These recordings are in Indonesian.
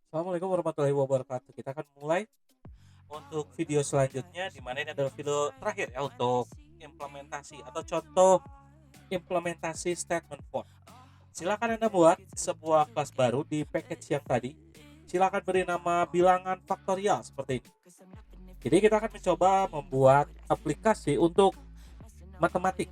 Assalamualaikum warahmatullahi wabarakatuh. Kita akan mulai untuk video selanjutnya, di mana ini adalah video terakhir ya untuk implementasi atau contoh implementasi statement for. Silakan Anda buat sebuah kelas baru di package yang tadi. Silakan beri nama bilangan faktorial seperti ini. Jadi kita akan mencoba membuat aplikasi untuk matematik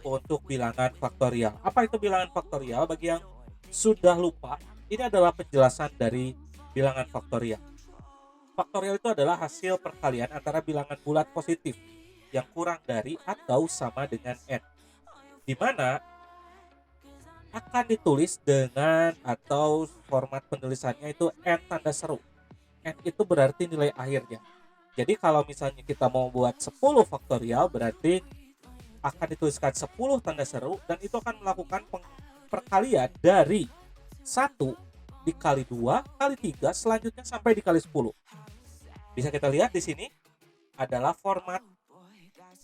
untuk bilangan faktorial. Apa itu bilangan faktorial? Bagi yang sudah lupa, ini adalah penjelasan dari bilangan faktorial. Faktorial itu adalah hasil perkalian antara bilangan bulat positif yang kurang dari atau sama dengan n, di mana akan ditulis dengan atau format penulisannya itu n tanda seru. N itu berarti nilai akhirnya. Jadi kalau misalnya kita mau buat 10 faktorial, berarti akan dituliskan 10 tanda seru, dan itu akan melakukan perkalian dari 1 dikali 2 kali 3 selanjutnya sampai dikali 10. Bisa kita lihat di sini adalah format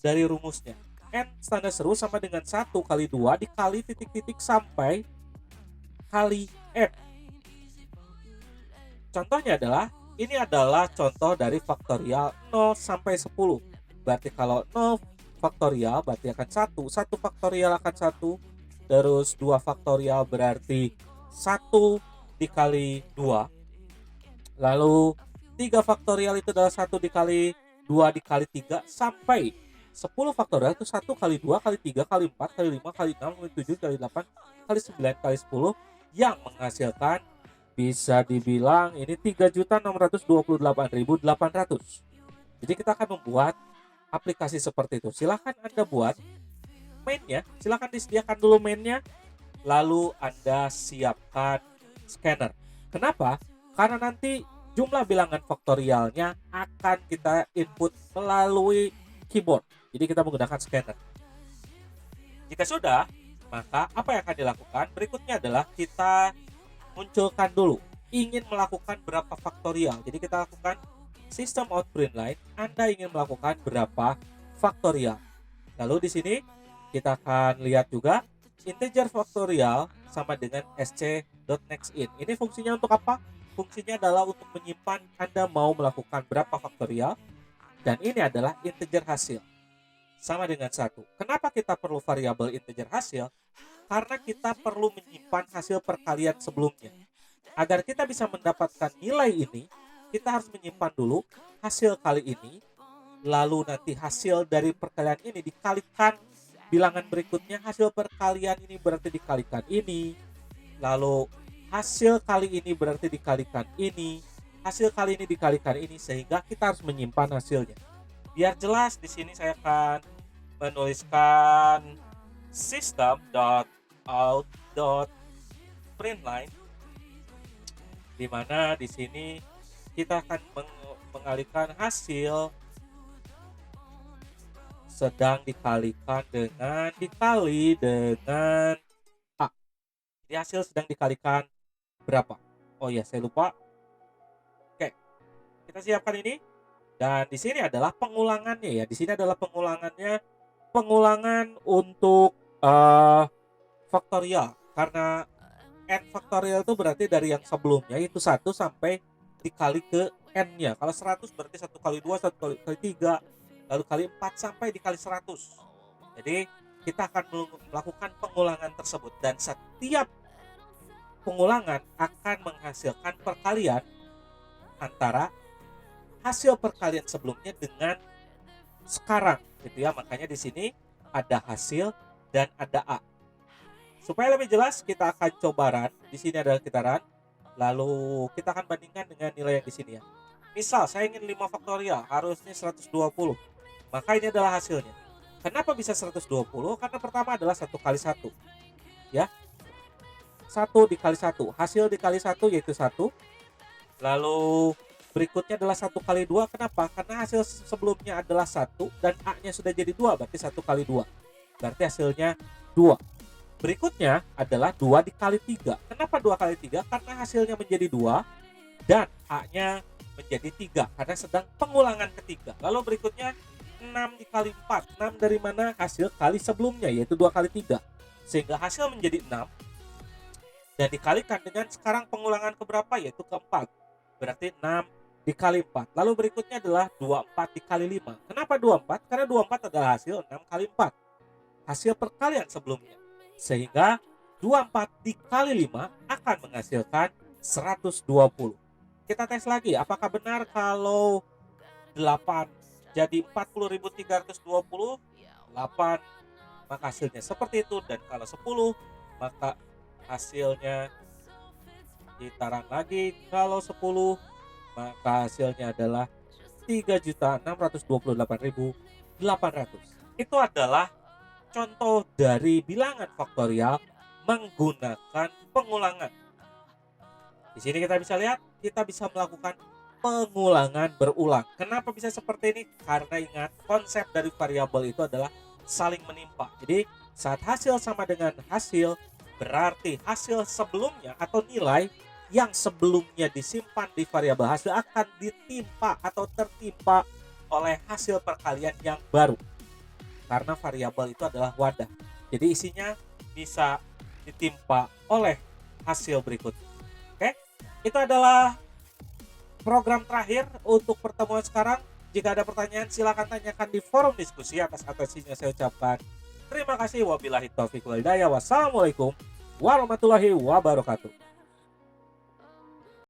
dari rumusnya. N tanda seru sama dengan 1 kali 2 dikali titik-titik sampai kali N. Contohnya adalah, ini adalah contoh dari faktorial 0 sampai 10. Berarti kalau 0 faktorial berarti akan 1, 1 faktorial akan 1, terus 2 faktorial berarti 1 dikali 2. Lalu 3 faktorial itu adalah 1 dikali 2 dikali 3 sampai 10 faktorial itu 1 kali 2 kali 3 kali 4 kali 5 kali 6 kali 7 kali 8 kali 9 kali 10 yang menghasilkan bisa dibilang ini 3.628.800. Jadi kita akan membuat aplikasi seperti itu. Silahkan Anda buat mainnya, silahkan disediakan dulu mainnya, lalu Anda siapkan scanner. Kenapa? Karena nanti jumlah bilangan faktorialnya akan kita input melalui keyboard. Jadi kita menggunakan scanner. Jika sudah, maka apa yang akan dilakukan? Berikutnya adalah kita munculkan dulu ingin melakukan berapa faktorial. Jadi kita lakukan system out print line, Anda ingin melakukan berapa faktorial. Lalu di sini kita akan lihat juga integer faktorial sama dengan sc.nextIn. Ini fungsinya untuk apa? Fungsinya adalah untuk menyimpan Anda mau melakukan berapa faktorial, dan ini adalah integer hasil sama dengan 1. Kenapa kita perlu variabel integer hasil? Karena kita perlu menyimpan hasil perkalian sebelumnya. Agar kita bisa mendapatkan nilai ini, kita harus menyimpan dulu hasil kali ini, lalu nanti hasil dari perkalian ini dikalikan bilangan berikutnya, hasil perkalian ini berarti dikalikan ini, lalu hasil kali ini berarti dikalikan ini, hasil kali ini dikalikan ini, sehingga kita harus menyimpan hasilnya. Biar jelas, di sini saya akan menuliskan system.out.println, di mana di sini kita akan mengalihkan hasil sedang dikalikan dengan dikali dengan A. Jadi hasil sedang dikalikan berapa? Oh ya, saya lupa. Oke, kita siapkan ini, dan di sini adalah pengulangannya ya. Di sini adalah pengulangannya, pengulangan untuk faktorial, karena n faktorial itu berarti dari yang sebelumnya itu 1 sampai dikali ke n-nya. Kalau 100 berarti 1 kali 2, 1 kali 3, lalu kali 4 sampai dikali 100. Jadi kita akan melakukan pengulangan tersebut, dan setiap pengulangan akan menghasilkan perkalian antara hasil perkalian sebelumnya dengan sekarang gitu ya. Makanya di sini ada hasil dan ada A. Supaya lebih jelas, kita akan coba run. Di sini adalah kita run. Lalu kita akan bandingkan dengan nilai yang di sini ya. Misal saya ingin 5 faktorial, harusnya 120. Maka ini adalah hasilnya. Kenapa bisa 120? Karena pertama adalah 1 kali 1. Ya. 1 dikali 1. Hasil dikali 1 yaitu 1. Lalu berikutnya adalah 1 kali 2. Kenapa? Karena hasil sebelumnya adalah 1 dan A-nya sudah jadi 2, berarti 1 kali 2. Berarti hasilnya 2. Berikutnya adalah 2 dikali 3. Kenapa 2 kali 3? Karena hasilnya menjadi 2 dan A-nya menjadi 3 karena sedang pengulangan ketiga. Lalu berikutnya 6 dikali 4. 6 dari mana? Hasil kali sebelumnya, yaitu 2 kali 3. Sehingga hasil menjadi 6. dan dikalikan dengan sekarang pengulangan keberapa, yaitu keempat. Berarti 6 dikali 4. Lalu berikutnya adalah 24 dikali 5. Kenapa 24? Karena 24 adalah hasil 6 kali 4. Hasil perkalian sebelumnya. Sehingga 24 dikali 5 akan menghasilkan 120. Kita tes lagi, apakah benar kalau 8 jadi 40.320, 8 maka hasilnya seperti itu, dan kalau 10 maka hasilnya ditaran lagi, kalau 10 maka hasilnya adalah 3.628.800. Itu adalah contoh dari bilangan faktorial menggunakan pengulangan. Di sini kita bisa lihat, kita bisa melakukan pengulangan berulang. Kenapa bisa seperti ini? Karena ingat, konsep dari variabel itu adalah saling menimpa. Jadi saat hasil sama dengan hasil, berarti hasil sebelumnya atau nilai yang sebelumnya disimpan di variabel hasil akan ditimpa atau tertimpa oleh hasil perkalian yang baru. Karena variabel itu adalah wadah. Jadi isinya bisa ditimpa oleh hasil berikutnya. Oke? Itu adalah program terakhir untuk pertemuan sekarang. Jika ada pertanyaan silakan tanyakan di forum diskusi. Atas atensinya saya ucapkan terima kasih. Wabillahi taufiq wal hidayah. Wassalamualaikum warahmatullahi wabarakatuh.